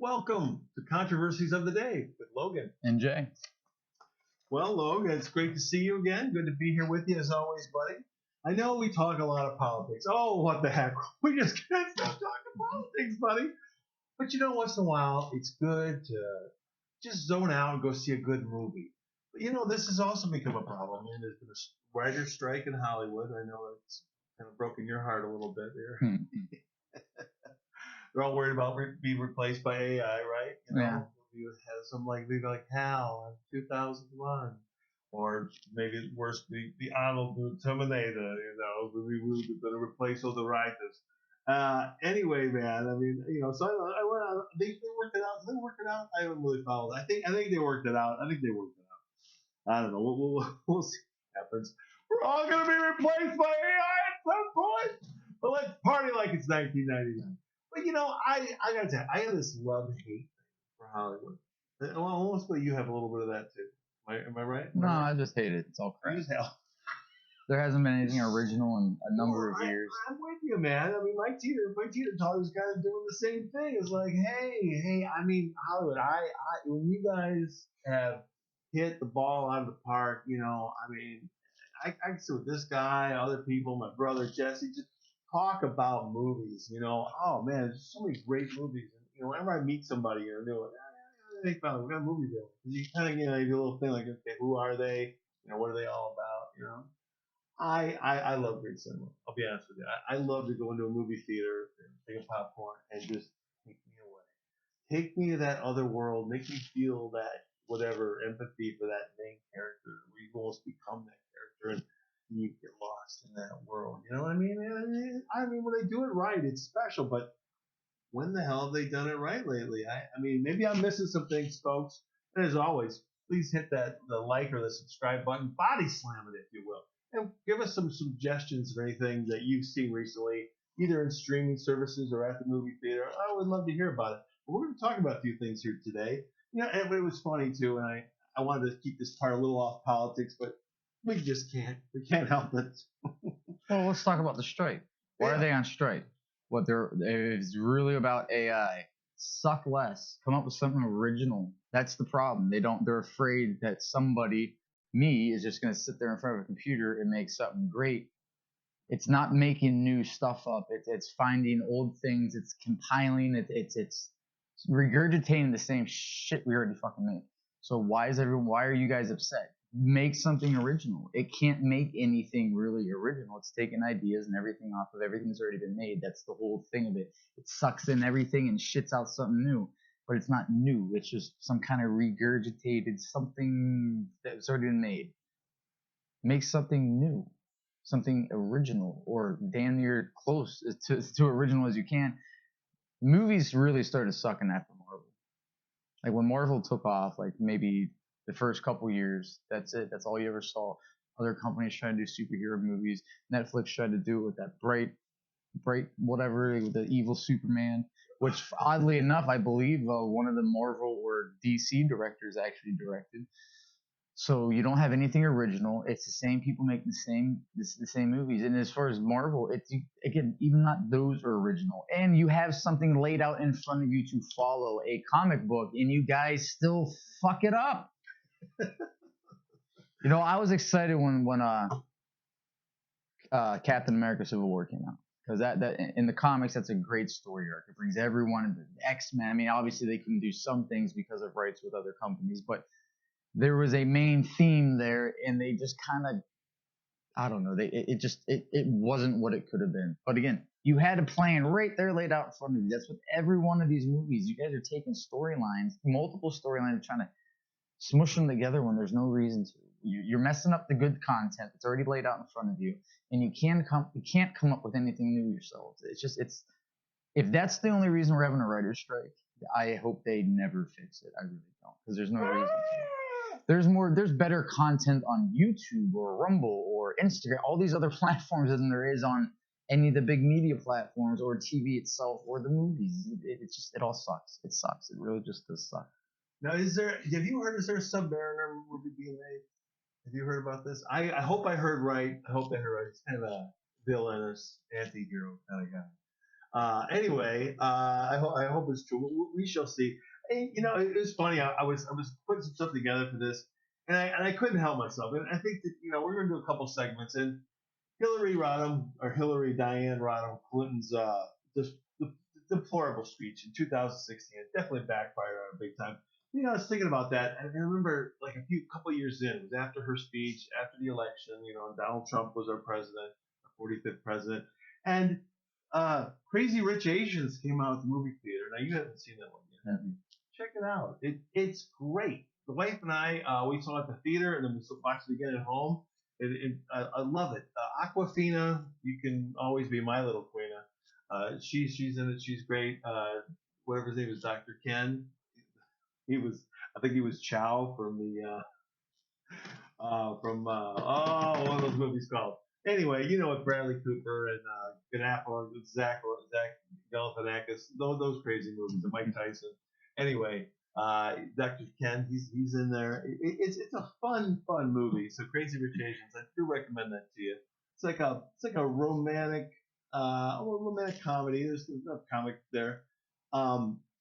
Welcome to Controversies of the Day with Logan. And Jay. Well, Logan, it's great to see you again. Good to be here with you as always, buddy. I know we talk a lot of politics. Oh, what the heck? We just can't stop talking politics, buddy. But once in a while, it's good to just zone out and go see a good movie. But this has also become a problem. I mean, there's been a writer's strike in Hollywood. I know it's kind of broken your heart a little bit there. They're all worried about being replaced by AI, right? Yeah. You have some maybe like HAL in 2001, or maybe worse, the Arnold Terminator. We're going to replace all the writers. Anyway, man, I mean, so I went out. They worked it out. Did they work it out? I haven't really followed. I think they worked it out. I don't know. We'll see what happens. We're all going to be replaced by AI at some point. But let's party like it's 1999. But I gotta tell you, I have this love-hate thing for Hollywood. Well, mostly you have a little bit of that too. Am I right? No, I just hate it. It's all crap. There hasn't been anything original in a number of years. I'm with you, man. I mean, my teeter totter's kind of doing the same thing. It's like, hey, I mean, Hollywood, when you guys have hit the ball out of the park, I mean, I can sit with this guy, other people, my brother Jesse, just talk about movies. Oh man, there's so many great movies. And, whenever I meet somebody, they're like, we got a movie there. You kind of, you do a little thing like, okay, who are they? What are they all about? I love great cinema. I'll be honest with you. I love to go into a movie theater, take a popcorn, and just take me away. Take me to that other world. Make me feel that whatever empathy for that main character, where you almost become that character and you get lost in that world. You know what I mean? I mean, when they do it right, it's special. But when the hell have they done it right lately? I mean, maybe I'm missing some things, folks. And as always, please hit the like or the subscribe button, body slam it if you will, and give us some suggestions or anything that you've seen recently, either in streaming services or at the movie theater. I would love to hear about it. But we're going to talk about a few things here today. And it was funny too, and I wanted to keep this part a little off politics, but we just can't. We can't help it. Well, let's talk about the strike. Why are they on strike? It's really about AI. Suck less. Come up with something original. That's the problem. They're afraid that somebody, me, is just going to sit there in front of a computer and make something great. It's not making new stuff up. It's finding old things. It's compiling. It's regurgitating the same shit we already fucking made. So why are you guys upset? Make something original. It can't make anything really original. It's taking ideas and everything off of everything that's already been made. That's the whole thing of it. It sucks in everything and shits out something new. But it's not new. It's just some kind of regurgitated something that's already been made. Make something new. Something original or damn near close to original as you can. Movies really started sucking after Marvel. Like when Marvel took off, like maybe the first couple years, that's it. That's all you ever saw. Other companies trying to do superhero movies. Netflix tried to do it with that bright whatever, the evil Superman, which oddly enough, I believe one of the Marvel or DC directors actually directed. So you don't have anything original. It's the same people making the same movies. And as far as Marvel, it's again, even not those are original. And you have something laid out in front of you to follow, a comic book, and you guys still fuck it up. I was excited when Captain America: Civil War came out, because that in the comics, that's a great story arc. It brings everyone into the X-Men. I mean, obviously they couldn't do some things because of rights with other companies, but there was a main theme there, and they just kind of, I don't know, it wasn't what it could have been. But again, you had a plan right there laid out in front of you. That's with every one of these movies. You guys are taking storylines, multiple storylines, trying to smush them together when there's no reason to. You're messing up the good content that's already laid out in front of you, and you can't come up with anything new yourselves. If that's the only reason we're having a writer's strike, I hope they never fix it. I really don't, because there's no reason to. There's better content on YouTube or Rumble or Instagram, all these other platforms than there is on any of the big media platforms or TV itself or the movies. It all sucks. It sucks. It really just does suck. Now, is there a Submariner movie being made? Have you heard about this? I hope I heard right. He's kind of a villainous anti-hero kind of guy. Anyway, I hope it's true. We shall see. And, it was funny. I was putting some stuff together for this, and I couldn't help myself. And I think that we're going to do a couple segments. And Hillary Diane Rodham Clinton's just deplorable speech in 2016. It definitely backfired on her big time. I was thinking about that, and I remember like a couple years in, it was after her speech, after the election. Donald Trump was our president, our 45th president, and Crazy Rich Asians came out at the movie theater. Now you haven't seen that one yet, have you? Check it out. It's great. The wife and I we saw it at the theater, and then we watched it again at home. I love it. Aquafina, you can always be my little Queena. She's in it. She's great. Whatever his name is, Dr. Ken. I think he was Chow from the one of those movies called. Anyway, with Bradley Cooper and Ganapo and Zach Galifianakis, those crazy movies, and Mike Tyson. Anyway, Dr. Ken, he's in there. It's a fun movie. So Crazy Rich Asians, I do recommend that to you. It's like a romantic comedy. There's enough comic there.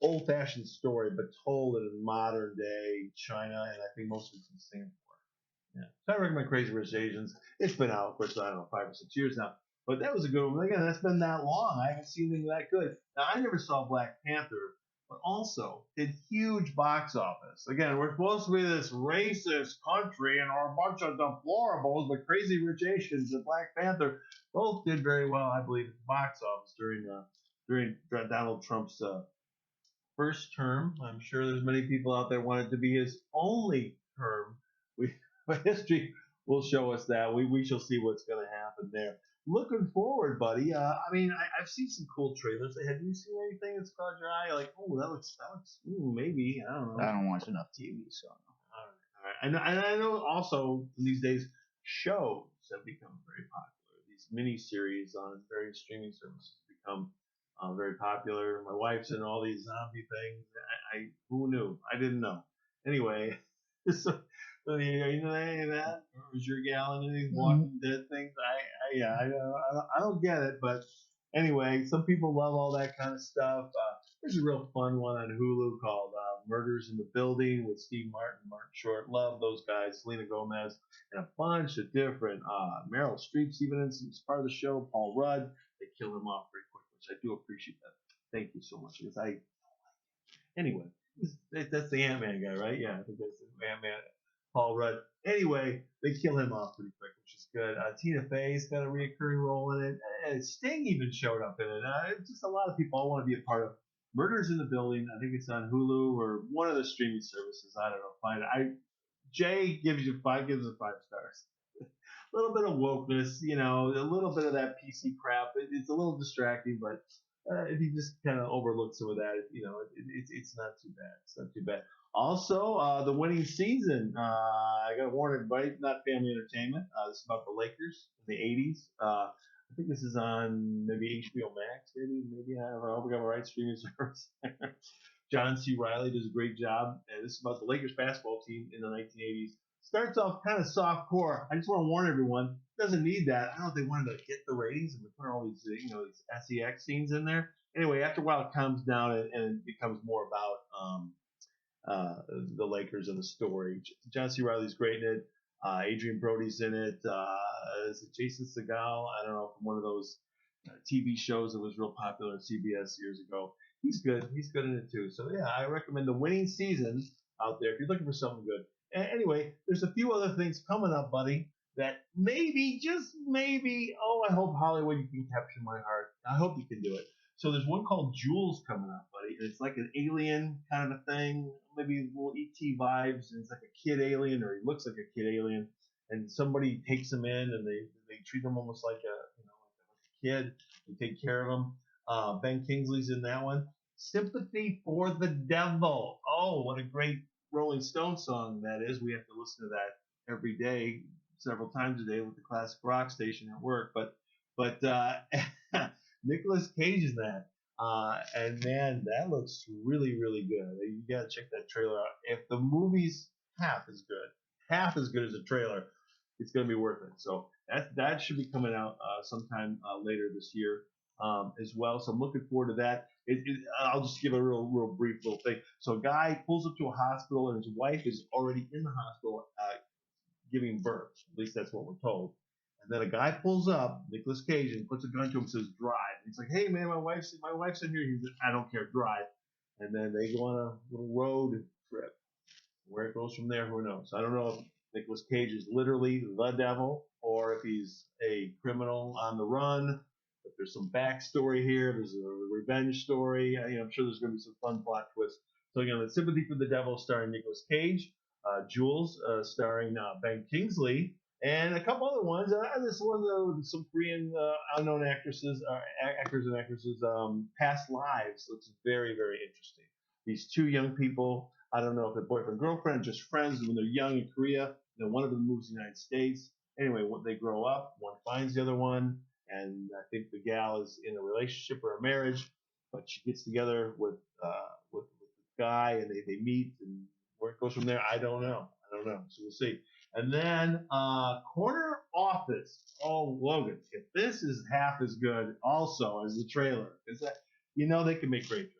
Old-fashioned story, but told in modern day China, and I think most of it's in Singapore. Yeah. So I recommend Crazy Rich Asians. It's been out, of course, I don't know, 5 or 6 years now. But that was a good one. Again, that's been that long. I haven't seen anything that good. Now, I never saw Black Panther, but also did huge box office. Again, we're supposed to be this racist country and are a bunch of deplorables, but Crazy Rich Asians and Black Panther both did very well, I believe, at the box office during Donald Trump's first term. I'm sure there's many people out there want it to be his only term. But history will show us that. We shall see what's going to happen there. Looking forward, buddy. I've seen some cool trailers. Have you seen anything that's caught your eye? Like, oh, that looks, maybe. I don't know. I don't watch enough TV, so. All right. And I know also these days shows have become very popular. These mini series on various streaming services become very popular. My wife's in all these zombie things. I who knew? I didn't know. Anyway, so you know any of that? Or was your gal in any Walking Dead things? I don't get it, but anyway, some people love all that kind of stuff. There's a real fun one on Hulu called Murders in the Building with Steve Martin, Martin Short. Love those guys, Selena Gomez, and a bunch of different. Meryl Streep's even in some part of the show. Paul Rudd. They kill him off very quick, which I do appreciate that. Thank you so much. Because anyway, that's the Ant-Man guy, right? Yeah, I think that's the Ant-Man. Paul Rudd. Anyway, they kill him off pretty quick, which is good. Tina Fey's got a reoccurring role in it. And Sting even showed up in it. Just a lot of people all want to be a part of Murders in the Building. I think it's on Hulu or one of the streaming services. I don't know. Find it. Jay gives it 5 stars. A little bit of wokeness, a little bit of that PC crap. It's a little distracting, but if you just kind of overlook some of that, it's not too bad. It's not too bad. Also, the winning season. I got to warn everybody, not family entertainment. This is about the Lakers in the 80s. I think this is on maybe HBO Max, maybe I hope we got the right streaming service. John C. Riley does a great job. And this is about the Lakers basketball team in the 1980s. Starts off kind of soft core. I just want to warn everyone, doesn't need that. I don't know if they wanted to get the ratings and put all these, these sex scenes in there. Anyway, after a while, it comes down and it becomes more about the Lakers and the story. John C. Riley's great in it. Adrian Brody's in it. Is it Jason Segel? I don't know, from one of those TV shows that was real popular on CBS years ago. He's good. He's good in it too. So yeah, I recommend the winning season out there if you're looking for something good. Anyway, there's a few other things coming up, buddy, that maybe, just maybe, I hope Hollywood, you can capture my heart. I hope you can do it. So there's one called Jules coming up, buddy. It's like an alien kind of a thing, maybe little ET vibes, and it's like a kid alien, or he looks like a kid alien, and somebody takes him in, and they treat him almost like a kid. They take care of him. Ben Kingsley's in that one. Sympathy for the Devil. Oh, what a great Rolling Stone song that is. We have to listen to that every day, several times a day with the classic rock station at work. But Nicolas Cage is that. And man, that looks really, really good. You gotta check that trailer out. If the movie's half as good as the trailer, it's gonna be worth it. So that should be coming out sometime later this year. as well. So I'm looking forward to that. I'll just give a real brief little thing. So a guy pulls up to a hospital and his wife is already in the hospital giving birth. At least that's what we're told. And then a guy pulls up, Nicolas Cage, and puts a gun to him and says, drive. And he's like, hey, man, my wife's in here. He's like, I don't care, drive. And then they go on a little road trip. Where it goes from there, who knows? I don't know if Nicolas Cage is literally the devil or if he's a criminal on the run. If there's some backstory here, there's a revenge story. I'm sure there's going to be some fun plot twists. So again, Sympathy for the Devil starring Nicolas Cage, Jules starring Ben Kingsley, and a couple other ones. This one with some Korean unknown actors and actresses. Past Lives looks very interesting. These two young people. I don't know if they're boyfriend girlfriend, just friends when they're young in Korea. One of them moves to the United States. Anyway, when they grow up, one finds the other one, and I think the gal is in a relationship or a marriage, but she gets together with the guy, and they meet, and where it goes from there, I don't know. So we'll see. And then Corner Office. Oh, Logan, if this is half as good, also as the trailer, is that they can make great trailers.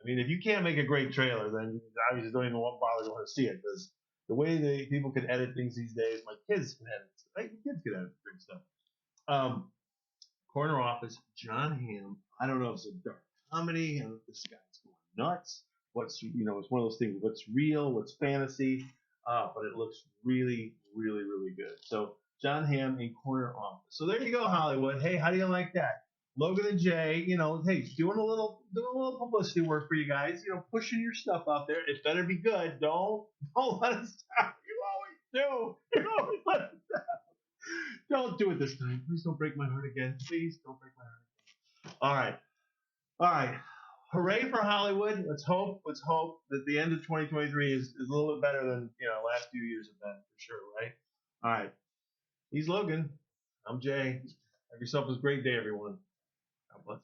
I mean, if you can't make a great trailer, then obviously don't even bother going to see it because the way people can edit things these days, my kids can edit. My kids can edit great stuff. Corner Office, John Hamm. I don't know if it's a dark comedy. I don't know if this guy's going nuts. It's one of those things. What's real? What's fantasy? But it looks really good. So John Hamm in Corner Office. So there you go, Hollywood. Hey, how do you like that? Logan and Jay, hey, doing a little publicity work for you guys. Pushing your stuff out there. It better be good. Don't let us down. You always do. You always let us down. Don't do it this time. Please don't break my heart again. Please don't break my heart again. All right. Hooray for Hollywood. Let's hope that the end of 2023 is a little bit better than last few years have been for sure, right? All right. He's Logan. I'm Jay. Have yourself a great day, everyone. God bless.